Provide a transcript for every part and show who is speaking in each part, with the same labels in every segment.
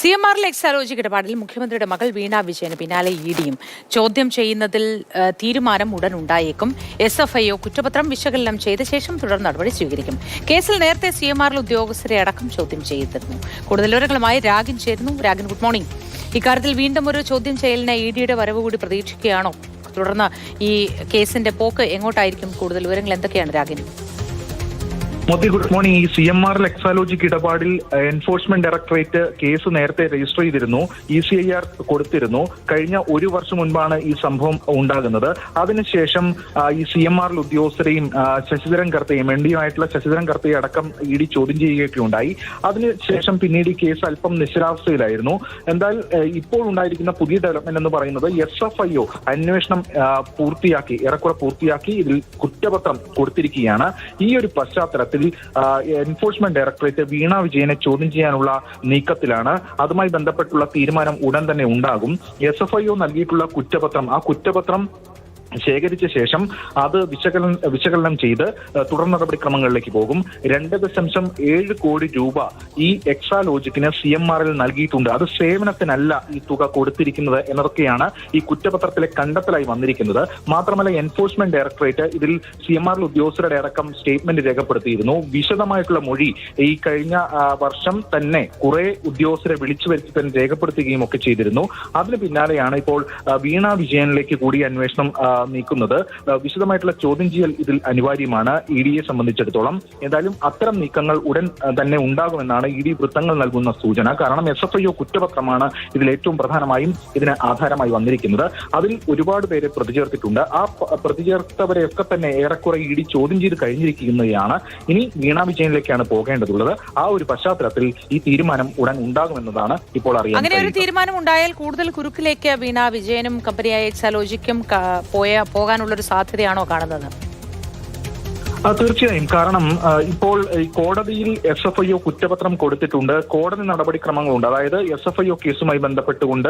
Speaker 1: CMRL Exalogic ഇടപാടിൽ മുഖ്യമന്ത്രിയുടെ മകൾ വീണ വിജയന് പിന്നാലെ ഇഡിയും ചോദ്യം ചെയ്യുന്നതിൽ തീരുമാനം ഉടൻ ഉണ്ടായേക്കും. SFIO കുറ്റപത്രം വിശകലനം ചെയ്ത ശേഷം തുടർ നടപടി സ്വീകരിക്കും. കേസിൽ നേരത്തെ CMRL ഉദ്യോഗസ്ഥരെ അടക്കം ചോദ്യം ചെയ്തിരുന്നു. കൂടുതൽ വിവരങ്ങളുമായി രാഗിൻ ചേരുന്നു. രാഗിൻ, ഗുഡ് മോർണിംഗ്. ഇക്കാര്യത്തിൽ വീണ്ടും ഒരു ചോദ്യം ചെയ്യലിന് ഇഡിയുടെ വരവ് കൂടി പ്രതീക്ഷിക്കുകയാണോ? തുടർന്ന് ഈ കേസിന്റെ പോക്ക് എങ്ങോട്ടായിരിക്കും? കൂടുതൽ വിവരങ്ങൾ എന്തൊക്കെയാണ് രാഗിൻ?
Speaker 2: Modi, good morning. ഈ CMRL എക്സാലോജിക് ഇടപാടിൽ എൻഫോഴ്സ്മെന്റ് ഡയറക്ടറേറ്റ് കേസ് നേരത്തെ രജിസ്റ്റർ ചെയ്തിരുന്നു. ECIR കൊടുത്തിരുന്നു. കഴിഞ്ഞ ഒരു വർഷം മുൻപാണ് ഈ സംഭവം അതിനുശേഷം ഈ CMRL ഉദ്യോഗസ്ഥരെയും ശശിധരൻ കർത്തയും MD-യുമായിട്ടുള്ള ശശിധരൻ കർത്തയെ അടക്കം ED ചോദ്യം ചെയ്യുകയൊക്കെ ഉണ്ടായി. അതിനുശേഷം പിന്നീട് ഈ കേസ് അല്പം നിശ്ചലാവസ്ഥയിലായിരുന്നു. എന്തായാലും ഇപ്പോൾ ഉണ്ടായിരിക്കുന്ന പുതിയ ഡെവലപ്മെന്റ് എന്ന് പറയുന്നത് SFIO അന്വേഷണം ഏറെക്കുറെ പൂർത്തിയാക്കി ഇതിൽ കുറ്റപത്രം കൊടുത്തിരിക്കുകയാണ്. ഈ ഒരു പശ്ചാത്തലത്തിൽ എൻഫോഴ്സ്മെന്റ് ഡയറക്ടറേറ്റ് വീണ വിജയനെ ചോദ്യം ചെയ്യാനുള്ള നീക്കത്തിലാണ്. അതുമായി ബന്ധപ്പെട്ടുള്ള തീരുമാനം ഉടൻ തന്നെ ഉണ്ടാകും. SFIO നൽകിയിട്ടുള്ള കുറ്റപത്രം ശേഖരിച്ച ശേഷം അത് വിശകലനം ചെയ്ത് തുടർ നടപടിക്രമങ്ങളിലേക്ക് പോകും. 2.7 കോടി രൂപ ഈ എക്സാലോജിക്കിന് CMRL നൽകിയിട്ടുണ്ട്. അത് സേവനത്തിനല്ല ഈ തുക കൊടുത്തിരിക്കുന്നത് എന്നതൊക്കെയാണ് ഈ കുറ്റപത്രത്തിലെ കണ്ടെത്തലായി വന്നിരിക്കുന്നത്. മാത്രമല്ല, എൻഫോഴ്സ്മെന്റ് ഡയറക്ടറേറ്റ് ഇതിൽ CMRL ഉദ്യോഗസ്ഥരുടെ അടക്കം സ്റ്റേറ്റ്മെന്റ് രേഖപ്പെടുത്തിയിരുന്നു. വിശദമായിട്ടുള്ള മൊഴി ഈ കഴിഞ്ഞ വർഷം തന്നെ കുറെ ഉദ്യോഗസ്ഥരെ വിളിച്ചു വരുത്തി തന്നെ രേഖപ്പെടുത്തുകയും ഒക്കെ ചെയ്തിരുന്നു. അതിന് പിന്നാലെയാണ് ഇപ്പോൾ വീണ വിജയനിലേക്ക് കൂടി അന്വേഷണം നീക്കുന്നത്. വിശദമായിട്ടുള്ള ചോദ്യം ചെയ്യൽ ഇതിൽ അനിവാര്യമാണ് EDയെ സംബന്ധിച്ചിടത്തോളം. എന്തായാലും അത്തരം നീക്കങ്ങൾ ഉടൻ തന്നെ ഉണ്ടാകുമെന്നാണ് ED വൃത്തങ്ങൾ നൽകുന്ന സൂചന. കാരണം SFIO കുറ്റപത്രമാണ് ഇതിൽ ഏറ്റവും പ്രധാനമായും ഇതിന് ആധാരമായി വന്നിരിക്കുന്നത്. അതിൽ ഒരുപാട് പേരെ പ്രതിചേർത്തിട്ടുണ്ട്. ആ പ്രതിചേർത്തവരെയൊക്കെ തന്നെ ഏറെക്കുറെ ED ചോദ്യം ചെയ്ത് കഴിഞ്ഞിരിക്കുന്നതാണ്. ഇനി വീണ വിജയനിലേക്കാണ് പോകേണ്ടതുള്ളത്. ആ ഒരു പശ്ചാത്തലത്തിൽ ഈ തീരുമാനം ഉടൻ ഉണ്ടാകുമെന്നതാണ് ഇപ്പോൾ അറിയാൻ.
Speaker 1: അങ്ങനെ ഒരു തീരുമാനം ഉണ്ടായാൽ കൂടുതൽ കുരുക്കിലേക്ക് വീണ വിജയനും കമ്പനിയായ എക്സാലോജിക്കും പോകാനുള്ള ഒരു സാധ്യതയാണോ കാണുന്നത്?
Speaker 2: തീർച്ചയായും. കാരണം ഇപ്പോൾ കോടതിയിൽ SFIO കുറ്റപത്രം കൊടുത്തിട്ടുണ്ട്. കോടതി നടപടിക്രമങ്ങളുണ്ട്. അതായത് SFIO കേസുമായി ബന്ധപ്പെട്ടുകൊണ്ട്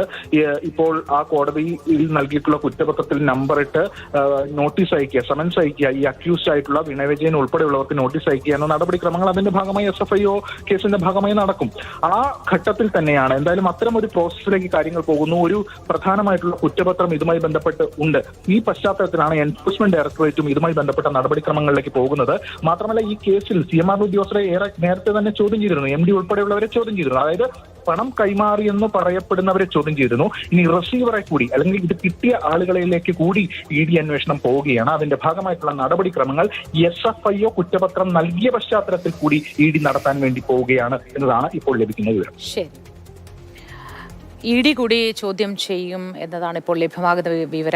Speaker 2: ഇപ്പോൾ ആ കോടതിയിൽ നൽകിയിട്ടുള്ള കുറ്റപത്രത്തിൽ നമ്പറിട്ട് നോട്ടീസ് അയക്കുക, സമൻസ് അയക്കുക, ഈ അക്യൂസ്ഡ് ആയിട്ടുള്ള വീണ വിജയൻ ഉൾപ്പെടെയുള്ളവർക്ക് നോട്ടീസ് അയക്കുക എന്ന നടപടിക്രമങ്ങൾ അതിന്റെ ഭാഗമായി SFIO കേസിന്റെ ഭാഗമായി നടക്കും. ആ ഘട്ടത്തിൽ തന്നെയാണ് എന്തായാലും അത്തരം ഒരു പ്രോസസ്സിലേക്ക് കാര്യങ്ങൾ പോകുന്നു. ഒരു പ്രധാനമായിട്ടുള്ള കുറ്റപത്രം ഇതുമായി ബന്ധപ്പെട്ട് ഉണ്ട്. ഈ പശ്ചാത്തലത്തിലാണ് എൻഫോഴ്സ്മെന്റ് ഡയറക്ടറേറ്റും ഇതുമായി ബന്ധപ്പെട്ട നടപടിക്രമങ്ങളിലേക്ക് പോകുന്നത്. മാത്രമല്ല, ഈ കേസിൽ CMRL ഉദ്യോഗസ്ഥരെ നേരത്തെ തന്നെ ചോദ്യം ചെയ്തിരുന്നു. MD ഉൾപ്പെടെയുള്ളവരെ ചോദ്യം ചെയ്തിരുന്നു. അതായത് പണം കൈമാറിയെന്ന് പറയപ്പെടുന്നവരെ ചോദ്യം ചെയ്തിരുന്നു. ഇനി റിസീവറെ കൂടി അല്ലെങ്കിൽ ഇത് കിട്ടിയ ആളുകളിലേക്ക് കൂടി ED അന്വേഷണം പോവുകയാണ്. അതിന്റെ ഭാഗമായിട്ടുള്ള നടപടിക്രമങ്ങൾ SFIO കുറ്റപത്രം നൽകിയ പശ്ചാത്തലത്തിൽ കൂടി ED നടത്താൻ വേണ്ടി പോവുകയാണ് എന്നതാണ് ഇപ്പോൾ ലഭിക്കുന്ന വിവരം.
Speaker 1: ശരി, ED കൂടി ചോദ്യം ചെയ്യും എന്നതാണ് ഇപ്പോൾ ലഭ്യമാകുന്ന വിവരം.